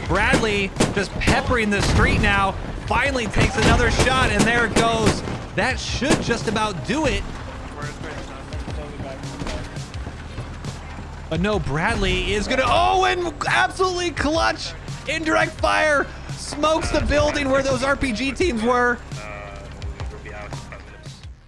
Bradley just peppering the street now. Finally takes another shot, and there it goes. That should just about do it. But no, Bradley is gonna, oh, and absolutely clutch. Indirect fire smokes the building where those RPG teams were.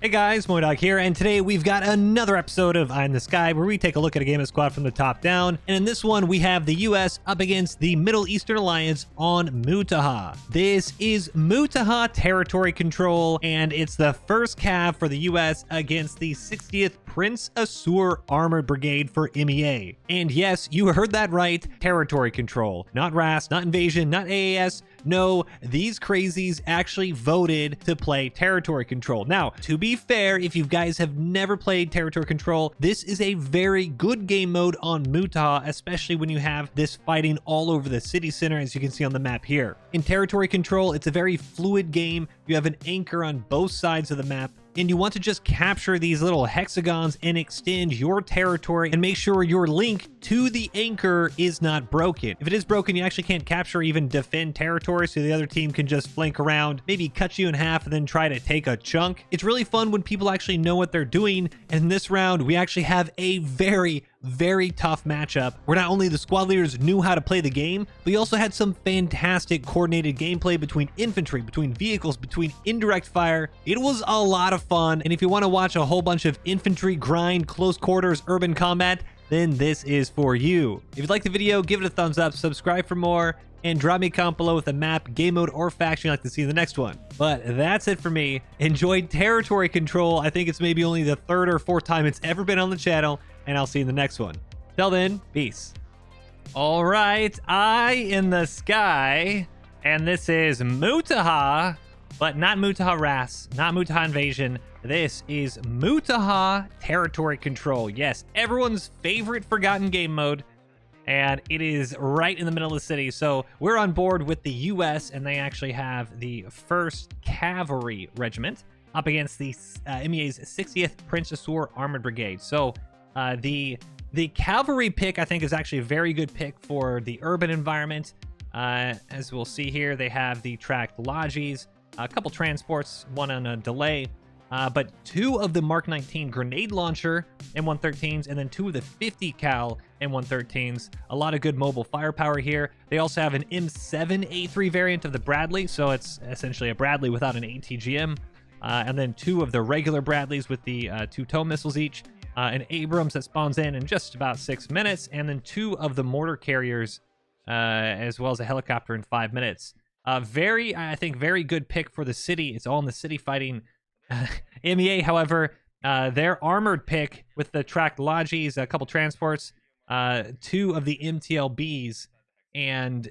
Hey guys, MoiDawg here, and today we've got another episode of Eye in the Sky where we take a look at a game of squad from the top down. And in this one, we have the US up against the Middle Eastern Alliance on Mutaha. This is Mutaha territory control, and it's the first cav for the US against the 60th Prince Asur Armored Brigade for MEA. And yes, you heard that right, territory control. Not RAS, not invasion, not AAS. No, these crazies actually voted to play territory control. Now, to be fair, if you guys have never played territory control, this is a very good game mode on Mutaha, especially when you have this fighting all over the city center, as you can see on the map here. In territory control, it's a very fluid game. You have an anchor on both sides of the map, and you want to just capture these little hexagons and extend your territory and make sure your link to the anchor is not broken. If it is broken, you actually can't capture or even defend territory, so the other team can just flank around, maybe cut you in half and then try to take a chunk. It's really fun when people actually know what they're doing, and in this round, we actually have a very tough matchup where not only the squad leaders knew how to play the game, but you also had some fantastic coordinated gameplay between infantry, between vehicles, between indirect fire. It was a lot of fun, and if you want to watch a whole bunch of infantry grind, close quarters, urban combat, then this is for you. If you liked the video, give it a thumbs up, subscribe for more, and drop me a comment below with a map, game mode, or faction you'd like to see in the next one. But that's it for me. Enjoy territory control. I think it's maybe only the third or fourth time it's ever been on the channel, and I'll see you in the next one. Till then, peace. All right, Eye in the Sky, and this is Mutaha, but not Mutaha RAS, not Mutaha Invasion. This is Mutaha Territory Control. Yes, everyone's favorite forgotten game mode, and it is right in the middle of the city. So we're on board with the US, and they actually have the 1st Cavalry Regiment up against the MEA's 60th Prince Asur Armored Brigade. So the cavalry pick, I think, is actually a very good pick for the urban environment. As we'll see here, they have the tracked Logis, a couple transports, one on a delay, but 2 of the Mark 19 grenade launcher M113s, and then 2 of the 50 cal M113s. A lot of good mobile firepower here. They also have an M7A3 variant of the Bradley, so it's essentially a Bradley without an ATGM, and then 2 of the regular Bradleys with the 2 tow missiles each. An Abrams that spawns in just about 6 minutes, and then 2 of the mortar carriers, as well as a helicopter in 5 minutes. I think, very good pick for the city. It's all in the city fighting. MEA, however, their armored pick with the tracked Logis, a couple transports, 2 of the MTLBs, and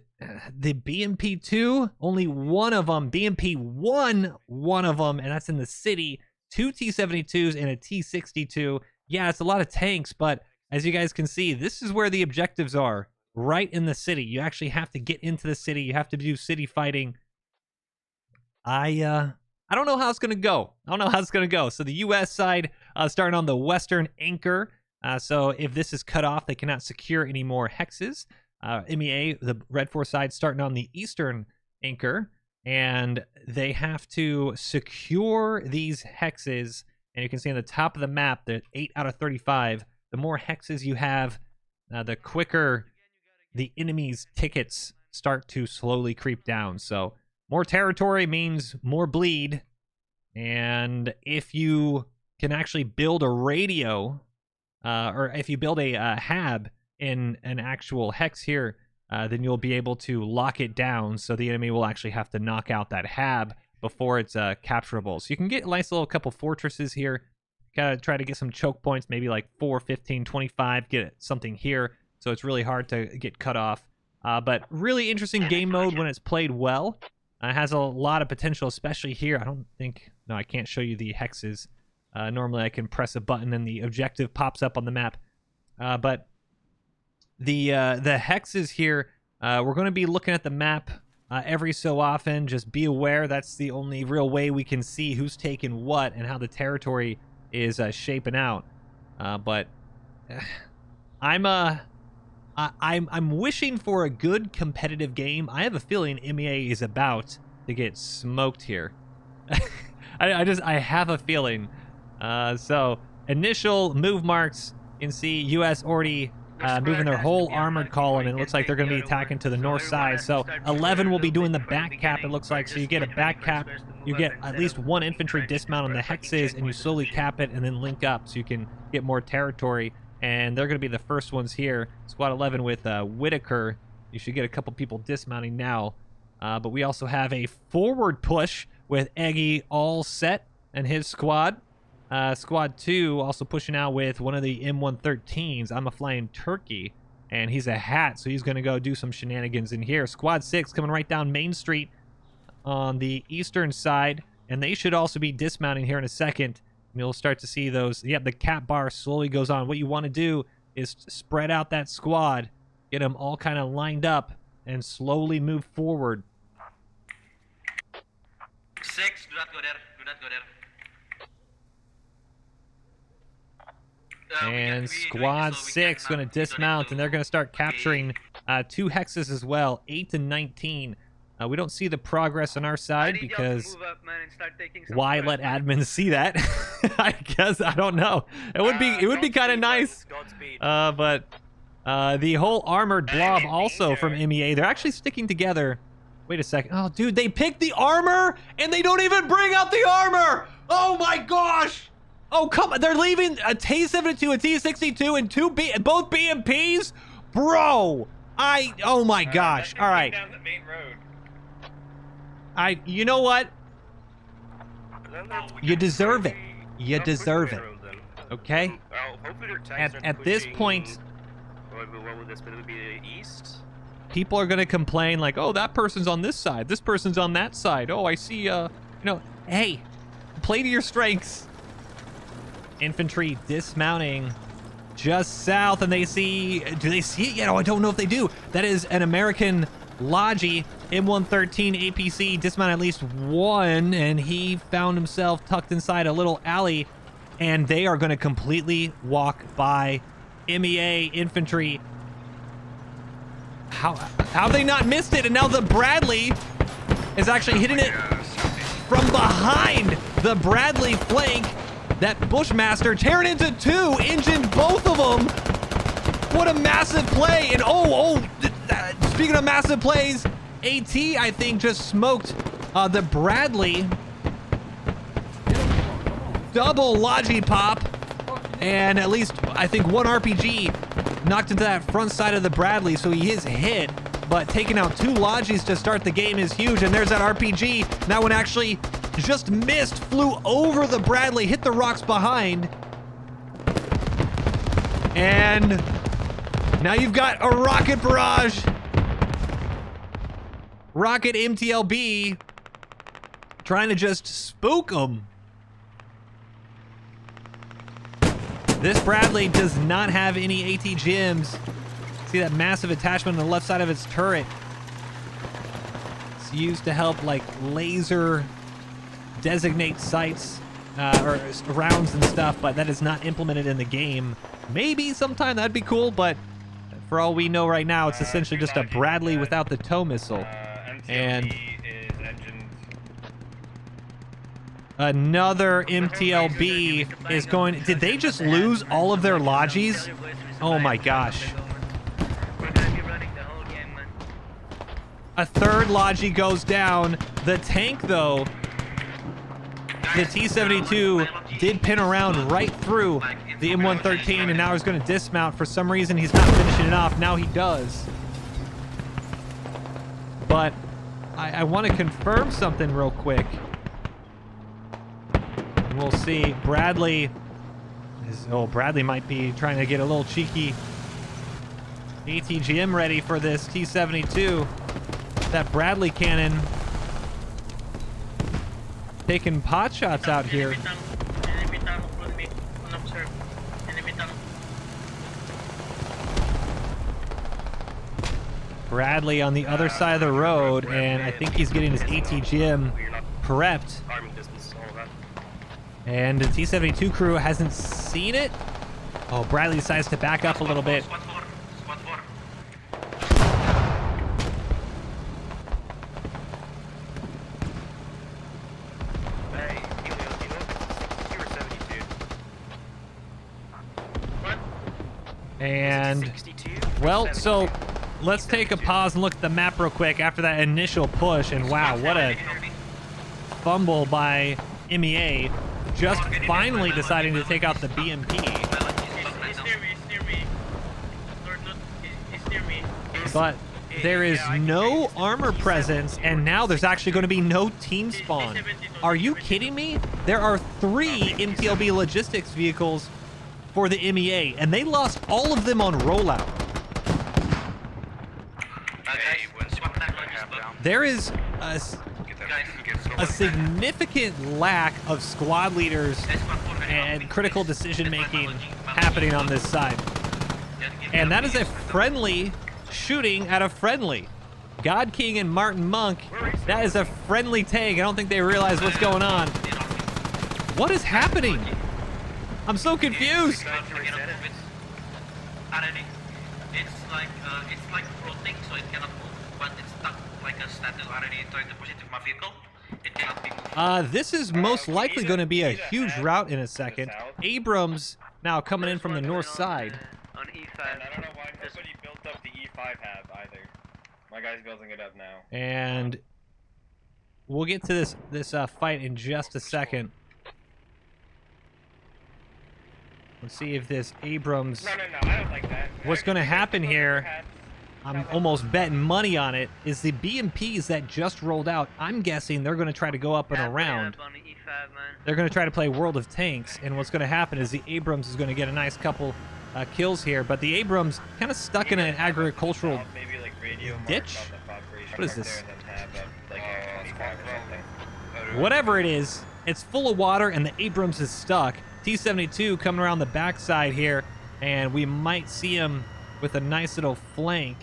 the BMP-2, only one of them, BMP-1, one of them, and that's in the city. 2 T-72s and a T-62. Yeah, it's a lot of tanks, but as you guys can see, this is where the objectives are, right in the city. You actually have to get into the city. You have to do city fighting. I don't know how it's going to go. So the U.S. side starting on the western anchor. So if this is cut off, they cannot secure any more hexes. MEA, the Red Force side, starting on the eastern anchor, and they have to secure these hexes. And you can see on the top of the map that 8 out of 35, the more hexes you have, the quicker the enemy's tickets start to slowly creep down. So more territory means more bleed. And if you can actually build a radio, or if you build a hab in an actual hex here, then you'll be able to lock it down, so the enemy will actually have to knock out that hab before it's capturable. So you can get a nice little couple fortresses here. Gotta try to get some choke points, maybe like 4, 15, 25, get something here, so it's really hard to get cut off. But really interesting game mode when it's played well. It has a lot of potential, especially here. I can't show you the hexes. Normally I can press a button and the objective pops up on the map. But the hexes here, we're going to be looking at the map every so often. Just be aware that's the only real way we can see who's taking what and how the territory is shaping out. But I'm I'm wishing for a good competitive game. I have a feeling MEA is about to get smoked here. I have a feeling. So initial move marks, you can see US already moving their whole armored column, and it looks like they're going to be attacking to the north side. So 11 will be doing the back cap, it looks like. So you get a back cap, you get at least one infantry dismount on the hexes, and you slowly cap it and then link up so you can get more territory. And they're going to be the first ones here. Squad 11 with Whitaker. You should get a couple people dismounting now. But we also have a forward push with Eggy all set and his squad. Squad 2 also pushing out with one of the M113s. I'm a flying turkey, and he's a hat, so he's going to go do some shenanigans in here. Squad 6 coming right down Main Street on the eastern side, and they should also be dismounting here in a second. And you'll start to see those. Yep, the cap bar slowly goes on. What you want to do is spread out that squad, get them all kind of lined up, and slowly move forward. 6, do not go there. Do not go there. And squad 6 going to dismount, and they're going to start capturing 2 hexes as well, 8 and 19. We don't see the progress on our side because why let admins see that? I guess, I don't know. It would be kind of nice. But the whole armored blob also from MEA, they're actually sticking together. Wait a second. Oh, dude, they picked the armor and they don't even bring out the armor. Oh my gosh. Oh, come on. They're leaving a T-72, a T-62, and both BMPs? Bro, oh my gosh. All right. Down the main road. You know what? You deserve it. You deserve it. Okay? At this point, what would this be? Would it be the east? people are going to complain like, oh, that person's on this side. This person's on that side. Oh, I see, you know, hey, play to your strengths. Infantry dismounting just south, and they see, do they see it yet? Oh, I don't know if they do. That is an American Logi M113 APC, dismount at least one, and he found himself tucked inside a little alley, and they are going to completely walk by MEA infantry. How have they not missed it? And now the Bradley is actually hitting it from behind the Bradley flank. That Bushmaster tearing into two, engine both of them. What a massive play. And speaking of massive plays, AT, I think, just smoked the Bradley. Double Logi pop. And at least, I think, one RPG knocked into that front side of the Bradley, so he is hit. But taking out two Logis to start the game is huge. And there's that RPG. That one actually just missed, flew over the Bradley, hit the rocks behind. And now you've got a rocket barrage. Rocket MTLB trying to just spook them. This Bradley does not have any AT gems. See that massive attachment on the left side of its turret. It's used to help like laser designate sites or rounds and stuff, but that is not implemented in the game. Maybe sometime that'd be cool, but for all we know right now, it's essentially just a Bradley without the tow missile. And another MTLB is going. Did they just lose all of their Logis? Oh my gosh. A third Logi goes down. The tank, though, the T-72 did pin around right through the M113, and now he's going to dismount. For some reason, he's not finishing it off. Now he does. But I want to confirm something real quick. And we'll see. Bradley Bradley might be trying to get a little cheeky. ATGM ready for this T-72. That Bradley cannon taking pot shots out here. Bradley on the other side of the road, and I think he's getting his ATGM prepped. And the T-72 crew hasn't seen it. Oh, Bradley decides to back up a little bit. And, 62? well, so let's take a pause and look at the map real quick after that initial push. And wow, what a fumble by MEA. Just finally deciding to take out the BMP. It's near me. It's near me. But there is no armor presence, and now there's actually going to be no team spawn. Are you kidding me? There are 3 MTLB logistics vehicles for the MEA, and they lost all of them on rollout. There is a significant lack of squad leaders and critical decision making happening on this side. And that is a friendly shooting at a friendly. God King and Martin Monk, that is a friendly tag. I don't think they realize what's going on. What is happening? I'm so confused. It's like floating, so it cannot move, but it's stuck like a statue already trying to push it to my vehicle. It cannot be moved. This is most likely going to be a huge route in a second. Abrams now coming in from the north side. On E5. And I don't know why nobody built up the E5 hab either. My guy's building it up now. And we'll get to this fight in just a second. Let's see if this Abrams... No, I don't like that. What's going to happen here, I'm almost betting money on it, is the BMPs that just rolled out, I'm guessing they're going to try to go up and around. On the E5, man. They're going to try to play World of Tanks, and what's going to happen is the Abrams is going to get a nice couple kills here, but the Abrams kind of stuck in an agricultural maybe like radio ditch. What is this? Like Whatever it is, it's full of water, and the Abrams is stuck. T-72 coming around the backside here, and we might see him with a nice little flank.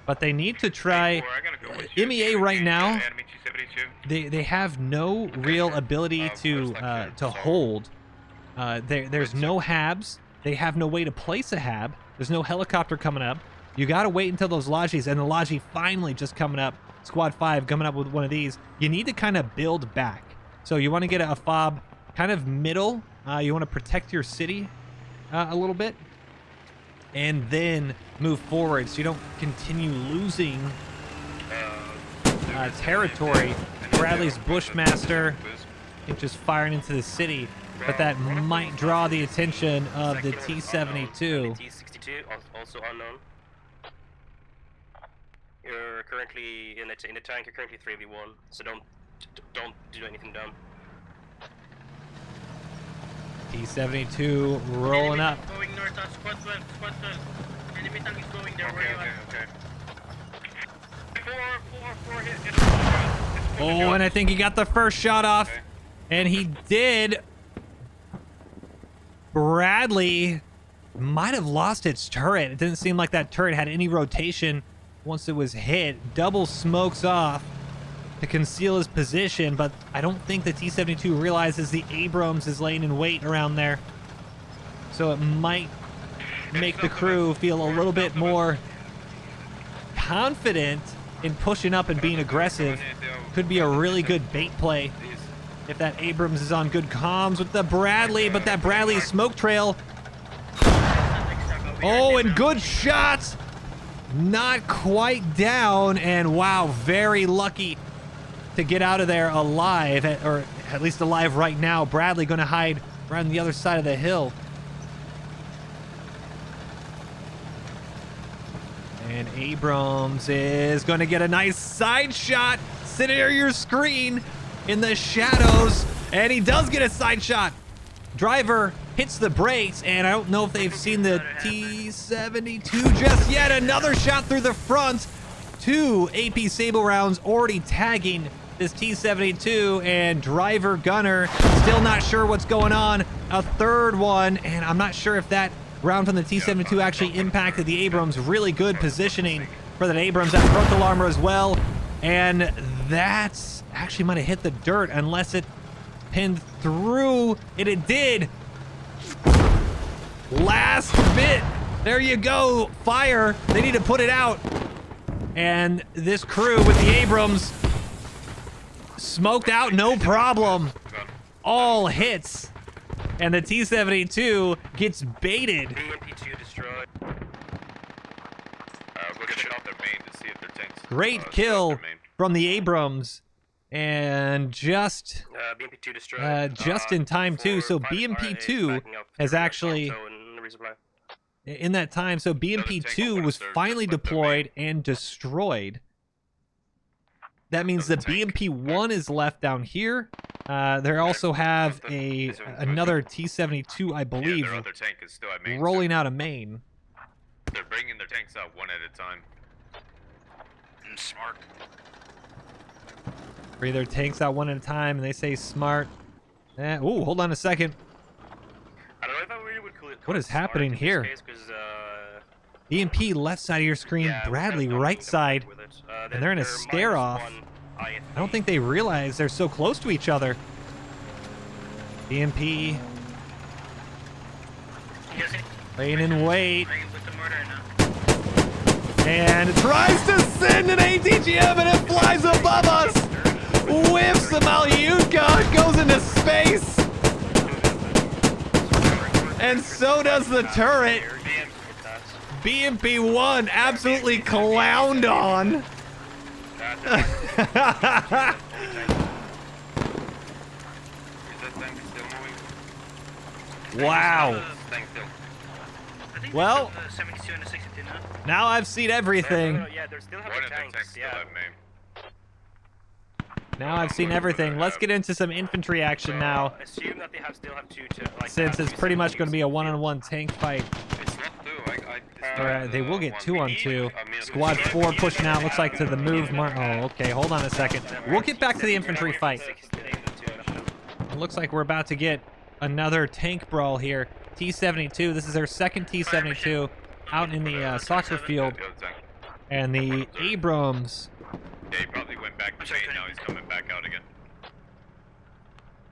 But they need to try... MEA right now, they have no real ability to hold. There's no habs. They have no way to place a hab. There's no helicopter coming up. You got to wait until those Logis, and the Logi finally just coming up. Squad 5 coming up with one of these. You need to kind of build back. So you want to get a fob kind of middle. You want to protect your city a little bit, and then move forward so you don't continue losing territory. Bradley's Bushmaster just firing into the city, but that might draw the attention of the T-72. T-62, also unknown. You're currently in the tank. You're currently 3v1, so don't do anything dumb. T-72 rolling up. Going north, squad 12. Enemy tank is going there. Okay. 4 hit. Oh, and I think he got the first shot off. Okay. And he did. Bradley might have lost its turret. It didn't seem like that turret had any rotation once it was hit. Double smokes off to conceal his position, but I don't think the T-72 realizes the Abrams is laying in wait around there. So it might make the crew feel a little bit more confident in pushing up and being aggressive. Could be a really good bait play if that Abrams is on good comms with the Bradley, but that Bradley smoke trail. Oh, and good shots. Not quite down, and wow, very lucky to get out of there alive, or at least alive right now. Bradley going to hide around the other side of the hill. And Abrams is going to get a nice side shot. Sit near your screen in the shadows, and he does get a side shot. Driver hits the brakes, and I don't know if they've seen the T-72 just yet. Another shot through the front. 2 AP Sable rounds already tagging this T-72, and driver gunner still not sure what's going on. A third one, and I'm not sure if that round from the T-72 actually impacted the Abrams. Really good positioning for that Abrams. That frontal armor as well, and that's actually might have hit the dirt unless it pinned through. It did. Last bit. There you go. Fire. They need to put it out. And this crew with the Abrams smoked out, no problem. All hits. And the T-72 gets baited. BMP2 destroyed. We're gonna shut off their main to see if their tanks. Great kill from the Abrams. And just BMP2 destroyed. just in time too. So BMP2 has actually, in that time, so BMP2 was finally deployed and destroyed. That means the BMP1 is left down here. They also have another T-72, I believe, Yeah, their other tank is still at main. rolling out of main. They're bringing their tanks out one at a time. Smart. Bring their tanks out one at a time, and they say smart. Ooh, hold on a second. I don't know if I really would call it. What is happening here? BMP left side of your screen, Bradley right side, and they're in a stare-off. I don't think they realize they're so close to each other. BMP laying in wait, and tries to send an ATGM, and it flies above us. Whiffs the Malyutka, goes into space, and so does the turret. BMP1 absolutely clowned on. Wow. Well, now I've seen everything. Yeah, they're still One having of their tanks. tanks still Yeah. at main. Now I've seen everything. Let's get into some infantry action now, Assume that they still have two to like. since it's pretty much going to be a one-on-one tank fight. It's not two. Or, they will get 2-on-2. Squad 4 pushing out, looks like to the move. Oh, okay, hold on a second. We'll get back to the infantry fight. It looks like we're about to get another tank brawl here. T-72, this is their second T-72 out in the soccer field. And the Abrams. Yeah, he probably went back to main, now he's coming back out again.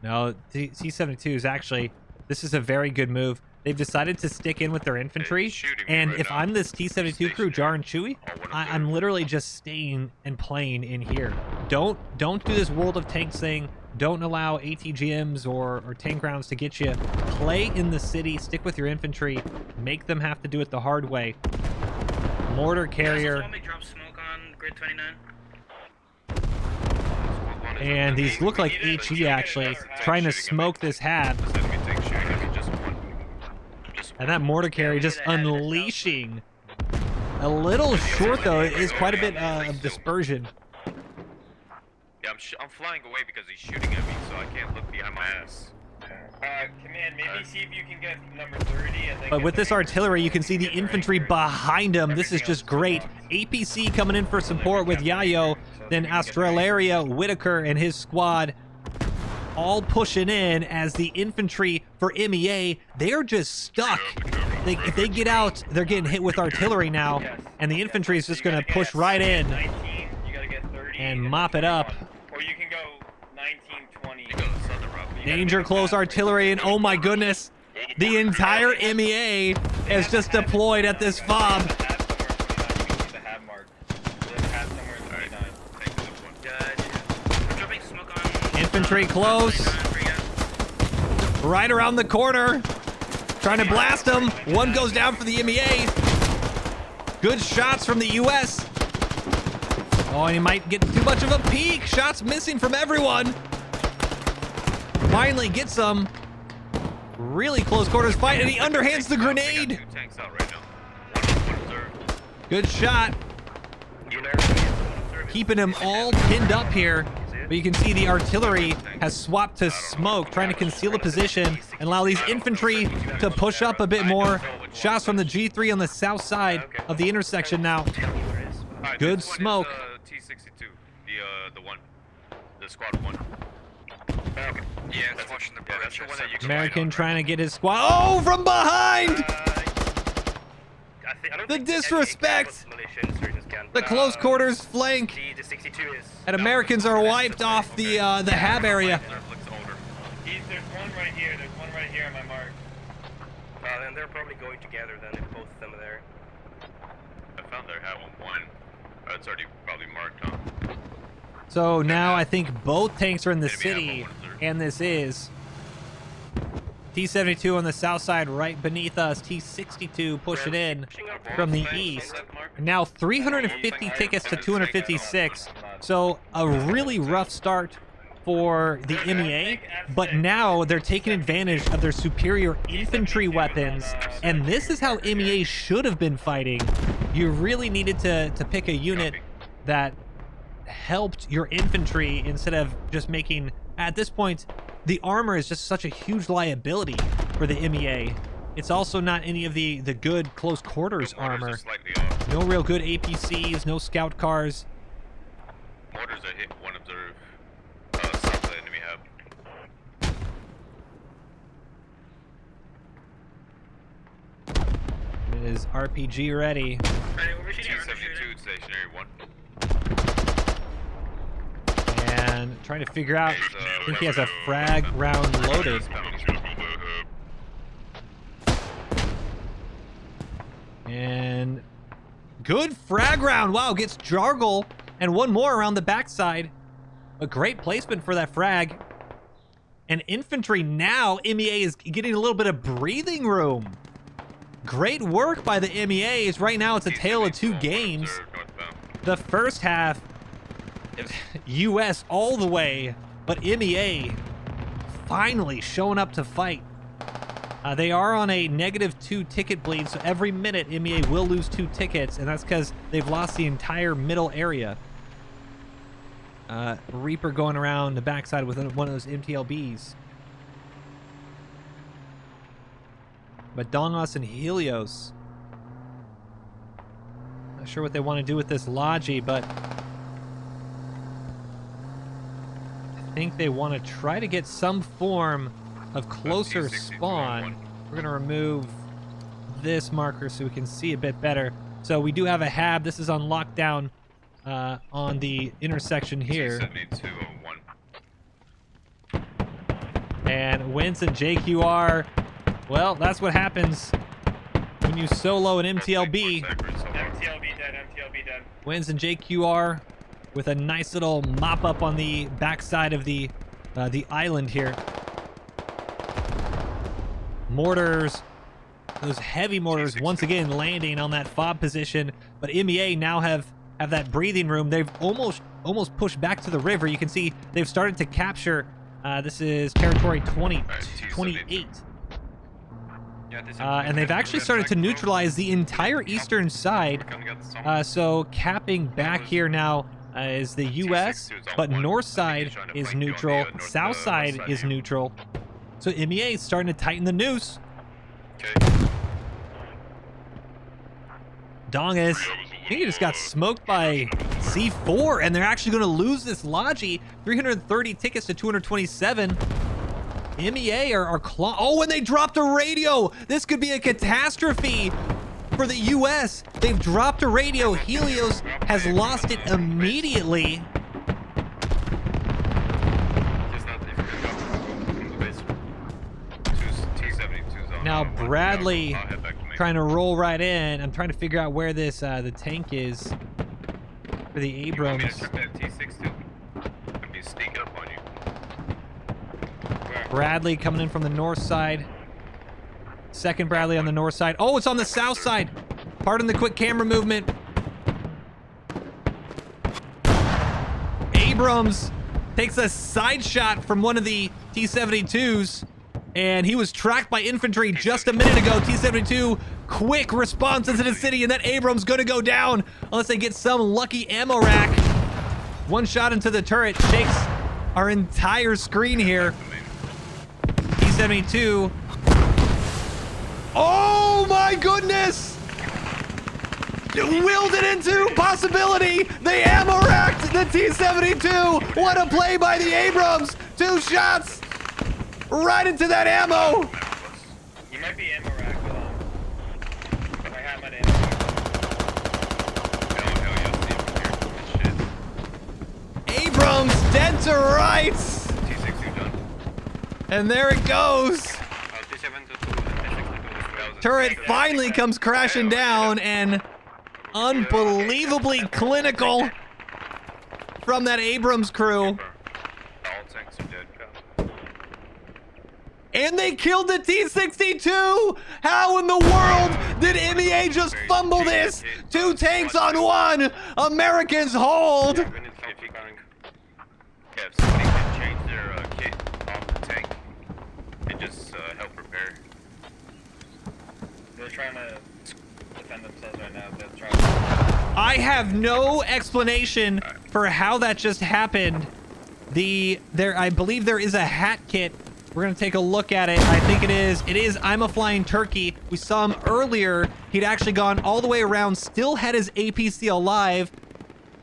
No, T-72 is actually, this is a very good move. They've decided to stick in with their infantry, and if I'm this T-72 crew, Jar and Chewy, I'm literally just staying and playing in here. Don't do this World of Tanks thing. Don't allow ATGMs or tank rounds to get you. Play in the city, stick with your infantry, make them have to do it the hard way. Mortar carrier. And these look like HE actually, trying to smoke this hab. And that mortar carry just unleashing. A little short though, it is quite a bit of dispersion. Yeah, I'm flying away because he's shooting at me, so I can't look behind my ass. Command, maybe see if you can get number 30 and then But with this artillery, you can see the infantry behind him. This is just great. APC coming in for support with Yayo, then Australaria, Whitaker, and his squad all pushing in as the infantry for MEA, they're just stuck. If they get out, they're getting hit with artillery now, and the infantry is just going to push right in and mop it up. Or you can go 19, 20. Danger close artillery, and oh my goodness, the entire MEA is just deployed at this fob. Infantry close. Right around the corner. Trying to blast them. One goes down for the MEA. Good shots from the US. Oh, and he might get too much of a peek. Shots missing from everyone. Finally gets some. Really close quarters fight, and he underhands the grenade. Good shot. Keeping him all pinned up here. But you can see the artillery has swapped to smoke, trying to conceal the position and allow these infantry to push up a bit more. Shots from the G3 on the south side of the intersection now. Good smoke. T-62, the one, the squad one. Yeah, that's watching the that's the one that you American trying to get his squad. Oh, from behind! The disrespect! The close quarters flank. And Americans are wiped off the hab area. There's one right here. There's one right here on my mark. Then they're probably going together then if both of them are there. I found their hat on one. It's already probably marked, huh? So now I think both tanks are in the city, and this is T-72 on the south side right beneath us. T-62 pushing in from the east. Now 350 tickets to 256. So a really rough start for the MEA, but now they're taking advantage of their superior infantry weapons, and this is how MEA should have been fighting. You really needed to pick a unit that helped your infantry instead of just making, at this point, the armor is just such a huge liability for the MEA. It's also not any of the good close quarters armor. No real good APCs, no scout cars. Mortars are hit, one observe. South of the enemy hub. It is RPG ready. T-72 stationary 1. And trying to figure out, I think he has a frag round loaded. And good frag round. Wow, gets Jargle and one more around the backside. A great placement for that frag. And infantry now, MEA is getting a little bit of breathing room. Great work by the MEAs. Right now it's a tale of two games. The first half, US all the way, but MEA finally showing up to fight. They are on a -2 ticket bleed, so every minute MEA will lose 2 tickets, and that's because they've lost the entire middle area. Reaper going around the backside with one of those MTLBs. But Dongos and Helios. Not sure what they want to do with this Logi, but I think they want to try to get some form of closer spawn. We're going to remove this marker so we can see a bit better. So we do have a hab. This is on lockdown on the intersection here. And Wins and JQR, well, that's what happens when you solo an MTLB. MTLB dead, MTLB dead. Wins and JQR with a nice little mop up on the backside of the island here. Mortars, those heavy mortars once again landing on that fob position, but MEA now have that breathing room. They've almost pushed back to the river. You can see they've started to capture, this is territory 28. And they've actually started to neutralize the entire eastern side. So capping back here now is the US, but north side is neutral, south side is neutral. So MEA is starting to tighten the noose. Dongus, I think he just got smoked by C4, and they're actually going to lose this Logi. 330 tickets to 227. MEA are oh, and they dropped a radio. This could be a catastrophe for the US. They've dropped a radio. Helios has lost it immediately. Now Bradley trying to roll right in. I'm trying to figure out where this the tank is for the Abrams. Bradley coming in from the north side. Second Bradley on the north side. Oh, it's on the south side. Pardon the quick camera movement. Abrams takes a side shot from one of the T-72s. And he was tracked by infantry just a minute ago. T-72, quick response into the city, and that Abrams gonna go down unless they get some lucky ammo rack. One shot into the turret shakes our entire screen here. T-72. Oh my goodness! Willed it into possibility. They ammo racked the T-72. What a play by the Abrams. 2 shots. Right into that ammo! You might be ammo rack, but I have an ammo. Abrams dead to rights! And there it goes! Turret finally comes crashing down, and unbelievably clinical from that Abrams crew. And they killed the T-62! How in the world did MEA just fumble this? 2 tanks on 1! Americans hold! Yeah, if somebody can change their kit off the tank and just help repair. They're trying to defend themselves right now. They're trying I have no explanation for how that just happened. I believe there is a hat kit. We're gonna take a look at it. I think it is I'm a Flying Turkey. We saw him earlier. He'd actually gone all the way around, still had his APC alive,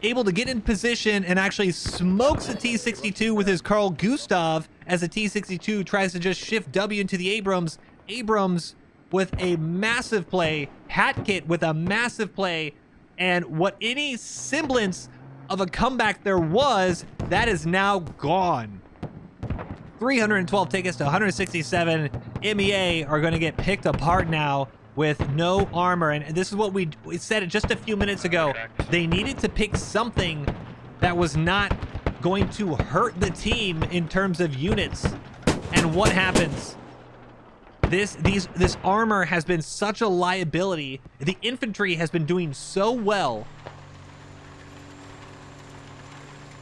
able to get in position and actually smokes the T-62 with his Carl Gustav as the T-62 tries to just shift W into the Abrams. Abrams with a massive play, hat kit with a massive play, and what any semblance of a comeback there was, that is now gone. 312 tickets to 167. MEA are going to get picked apart now with no armor. And this is what we said just a few minutes ago. They needed to pick something that was not going to hurt the team in terms of units. And what happens? This armor has been such a liability. The infantry has been doing so well.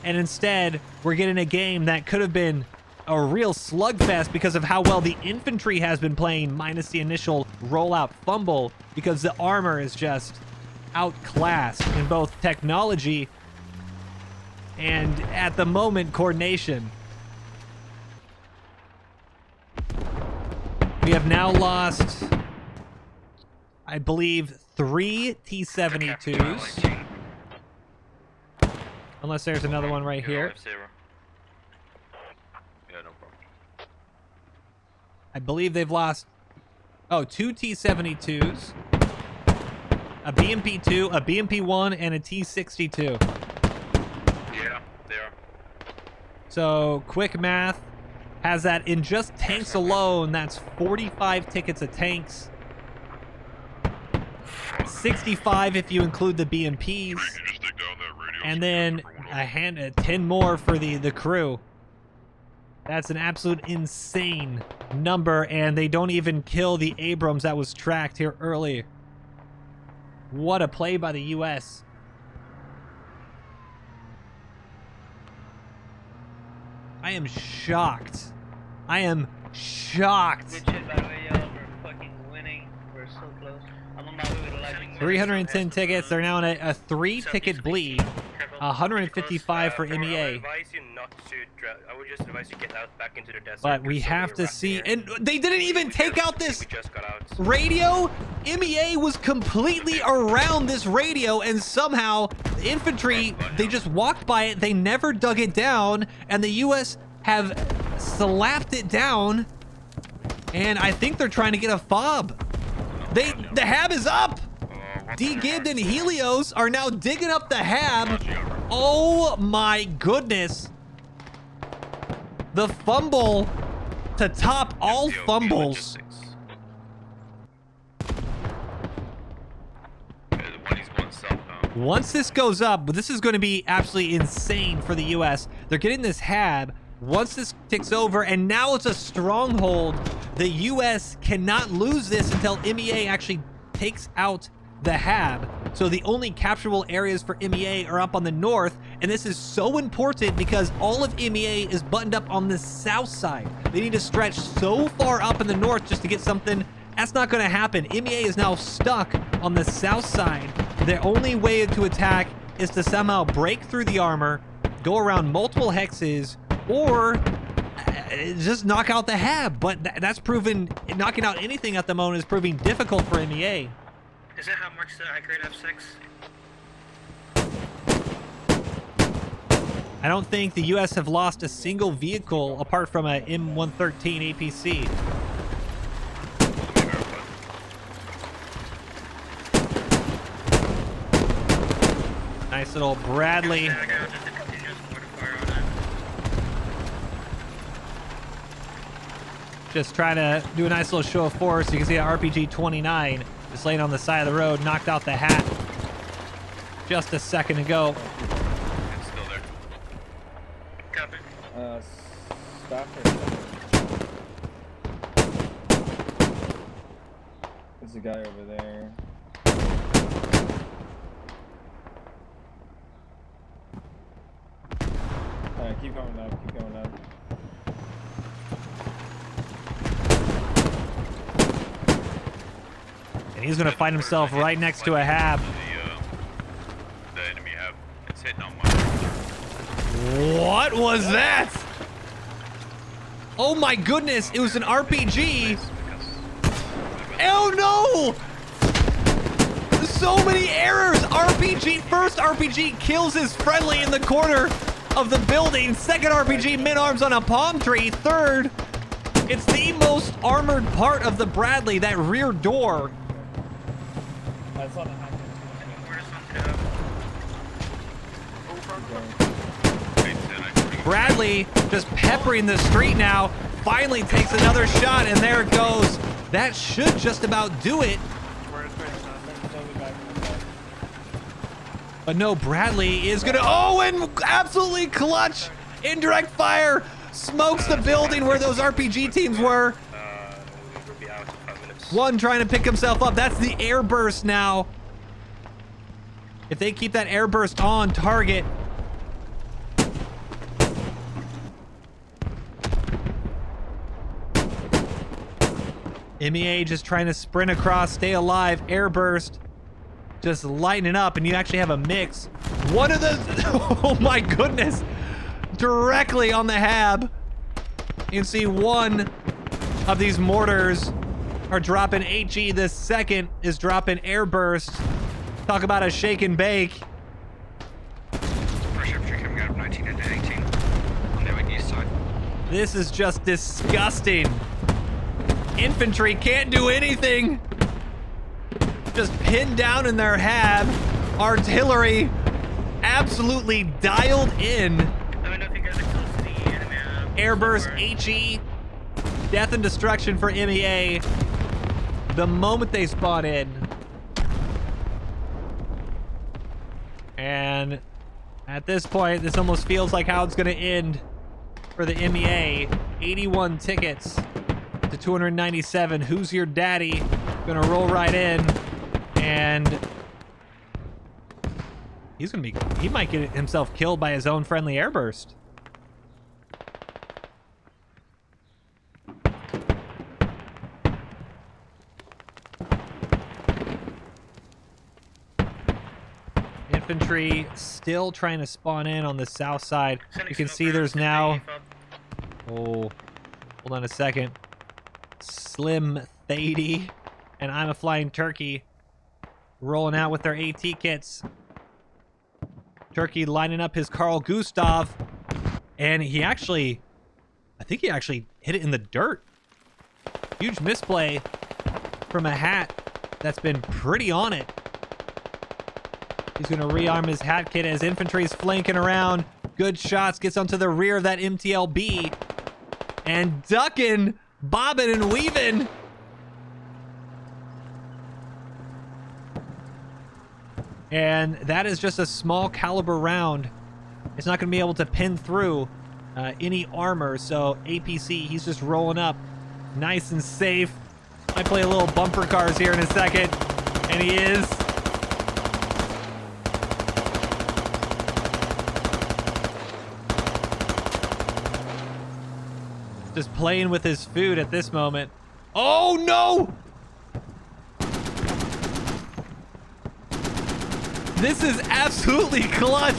And instead, we're getting a game that could have been a real slugfest because of how well the infantry has been playing, minus the initial rollout fumble, because the armor is just outclassed in both technology and, at the moment, coordination. We have now lost, I believe, 3 T-72s. Unless there's another one right here. Yeah, no problem. I believe they've lost, 2 T-72s, a BMP-2, a BMP-1, and a T-62. Yeah, they are. So, quick math has that in just tanks alone. That's 45 tickets of tanks. 65 if you include the BMPs. And then 10 more for the crew. That's an absolute insane number, and they don't even kill the Abrams that was tracked here early. What a play by the US. I am shocked. I am shocked. Good shit, by the way, y'all. We're fucking winning. We're so close. I'm on my way to the live. 310 tickets. They're now in a 3-ticket bleed. 155 for MEA. I would just advise you get out back into the desert. But we have to see, and they didn't even take out this We just got out. radio. MEA was completely around this radio, and somehow the infantry, they just walked by it. They never dug it down, and the US have slapped it down, and I think they're trying to get a fob. The hab is up. D-Gibbed and Helios are now digging up the hab. Oh my goodness. The fumble to top all fumbles. Once this goes up, this is going to be absolutely insane for the US. They're getting this hab. Once this ticks over, and now it's a stronghold, the US cannot lose this until MEA actually takes out the hab. So the only capturable areas for MEA are up on the north, and this is so important because all of MEA is buttoned up on the south side. They need to stretch so far up in the north just to get something. That's not going to happen. MEA is now stuck on the south side. The only way to attack is to somehow break through the armor, go around multiple hexes, or just knock out the hab. But that's proven, knocking out anything at the moment is proving difficult for MEA. Is that how much the high-grade F6? I don't think the US have lost a single vehicle apart from a M113 APC. Nice little Bradley. Just trying to do a nice little show of force. You can see an RPG 29 just laying on the side of the road, knocked out the hat just a second ago. It's still there. Copy. stop it. There's a guy over there. Alright, keep going up, keep going up. And he's gonna find himself right next to a hab. The enemy hab. It's hitting on What was that? Oh my goodness, it was an RPG. Oh no! So many errors. RPG, first RPG kills his friendly in the corner of the building. Second RPG, mid-arms on a palm tree. Third, it's the most armored part of the Bradley, that rear door. I saw the hacker. Bradley just peppering the street now. Finally takes another shot, and there it goes. That should just about do it. But no, Bradley is gonna, oh, and absolutely clutch. Indirect fire smokes the building where those RPG teams were. We'll be out in 5 minutes. One trying to pick himself up. That's the air burst now. If they keep that air burst on target. MEA just trying to sprint across, stay alive, air burst, just lighting up, and you actually have a mix. One of the, oh my goodness, directly on the hab. You can see one of these mortars are dropping HE. The second is dropping air burst. Talk about a shake and bake. Pressure infantry coming out of 19 and 18 on the east side. This is just disgusting. Infantry can't do anything. Just pinned down in their hab. Artillery absolutely dialed in. Let me know if you guys are close to the enemy. Airburst HE. Death and destruction for MEA. The moment they spawn in. And at this point, this almost feels like how it's going to end for the MEA. 81 tickets to 297. Who's your daddy? Gonna roll right in, and he's gonna be, he might get himself killed by his own friendly airburst. Infantry still trying to spawn in on the south side. You can see there's now, oh, hold on a second. Slim Thady and I'm a Flying Turkey rolling out with their AT kits. Turkey lining up his Carl Gustav, and he actually, I think he actually hit it in the dirt. Huge misplay from a hat that's been pretty on it. He's going to rearm his hat kit as infantry's flanking around. Good shots, gets onto the rear of that MTLB, and ducking, bobbing and weaving. And that is just a small caliber round. It's not going to be able to pin through any armor. So APC, he's just rolling up nice and safe. I play a little bumper cars here in a second. And he is. Just playing with his food at this moment. Oh no! This is absolutely clutch.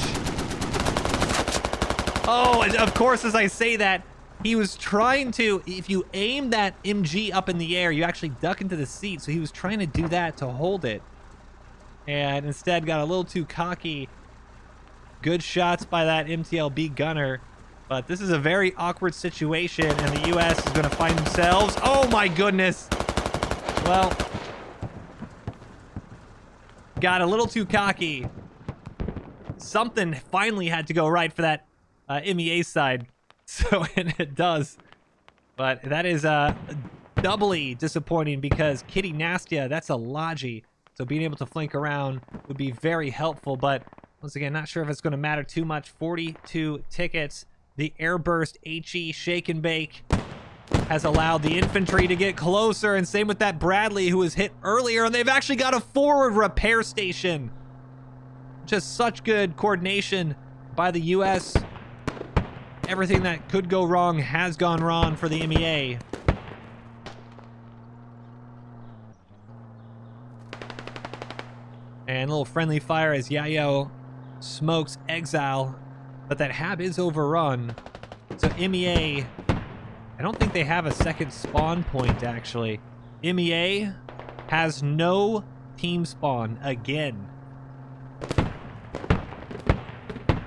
Oh, and of course, as I say that, he was trying to, if you aim that MG up in the air, you actually duck into the seat. So he was trying to do that to hold it. And instead got a little too cocky. Good shots by that MTLB gunner. But this is a very awkward situation, and the U.S. is going to find themselves. Oh my goodness. Well, got a little too cocky. Something finally had to go right for that MEA side. So, and it does. But that is doubly disappointing because Kitty Nastia, that's a Logi. So being able to flank around would be very helpful. But once again, not sure if it's going to matter too much. 42 tickets. The Airburst HE Shake and Bake has allowed the infantry to get closer, and same with that Bradley who was hit earlier, and they've actually got a forward repair station. Just such good coordination by the US. Everything that could go wrong has gone wrong for the MEA. And a little friendly fire as Yayo smokes Exile, but that hab is overrun. So MEA, I don't think they have a second spawn point actually. MEA has no team spawn again.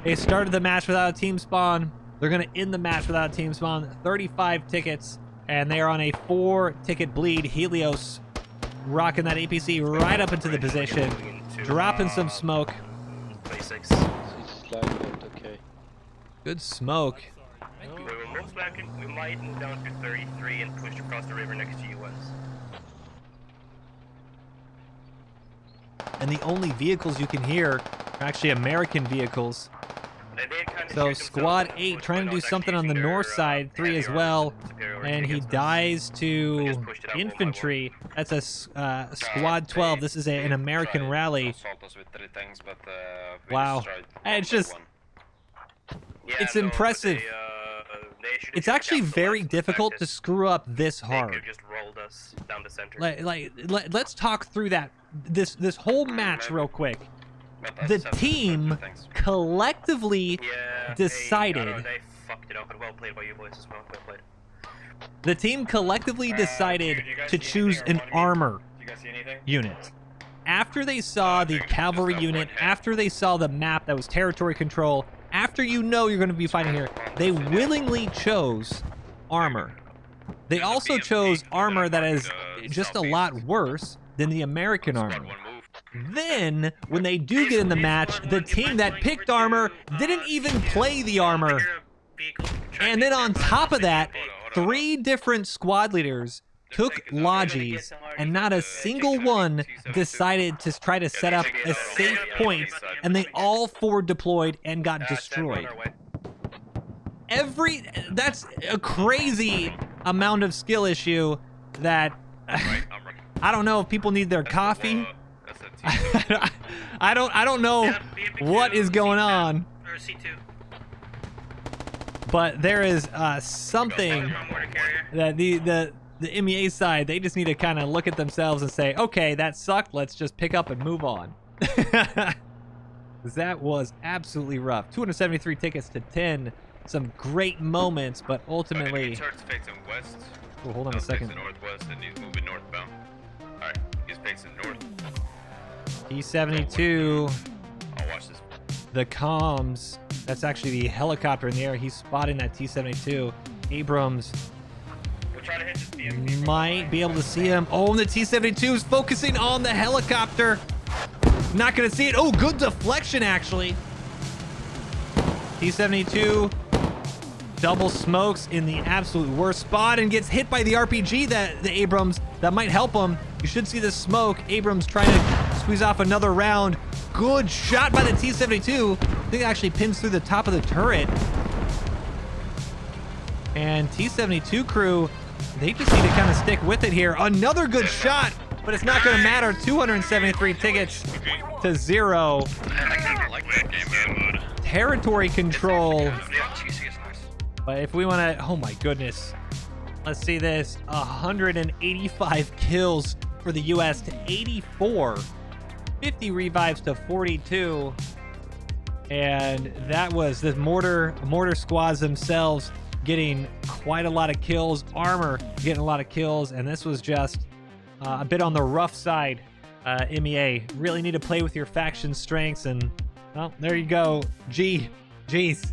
They started the match without a team spawn. They're going to end the match without a team spawn. 35 tickets, and they are on a 4-ticket bleed. Helios rocking that APC right up into the position, dropping some smoke. 26. Okay. Good smoke. We might move down to 33 and push across the river next to US. And the only vehicles you can hear are actually American vehicles. So squad 8 trying to do something on the north side, 3 as well, and he dies to infantry. That's a squad 12. This is an American rally. Wow. It's just, it's impressive. It's actually very difficult to screw up this hard. Let's talk through that this whole match real quick. The team collectively decided. The team collectively decided to choose an armor unit. After they saw the cavalry unit, after they saw the map that was territory control, after you know you're going to be fighting here, they willingly chose armor. They also chose armor that is just a lot worse than the American armor. Then, when they do get in the match, the team that picked armor didn't even play the armor. And then on top of that, 3 different squad leaders took Logis, and not a single one decided to try to set up a safe point, and they all forward deployed and got destroyed. That's a crazy amount of skill issue that I don't know if people need their coffee. I don't know what is going on, but there is something that the MEA side, they just need to kind of look at themselves and say, okay, that sucked, let's just pick up and move on. That was absolutely rough. 273 tickets to 10. Some great moments, but ultimately... Oh, hold on a second. Northwest and he's moving northbound. Alright, he's facing north. T-72. I'll watch this. The comms. That's actually the helicopter in the air. He's spotting that T-72. Abrams might be able to see him. Oh, and the T-72 is focusing on the helicopter. Not going to see it. Oh, good deflection, actually. T-72 double smokes in the absolute worst spot and gets hit by the RPG that the Abrams that might help him. You should see the smoke. Abrams trying to squeeze off another round. Good shot by the T-72. I think it actually pins through the top of the turret. And T-72 crew, they just need to kind of stick with it here. Another good shot, but it's not going to matter. 273 tickets to 0. Territory control. But if we want to, oh my goodness. Let's see this. 185 kills for the US to 84. 50 revives to 42. And that was the mortar squads themselves getting quite a lot of kills. Armor getting a lot of kills. And this was just a bit on the rough side. MEA really need to play with your faction strengths. And well, there you go. Jeez.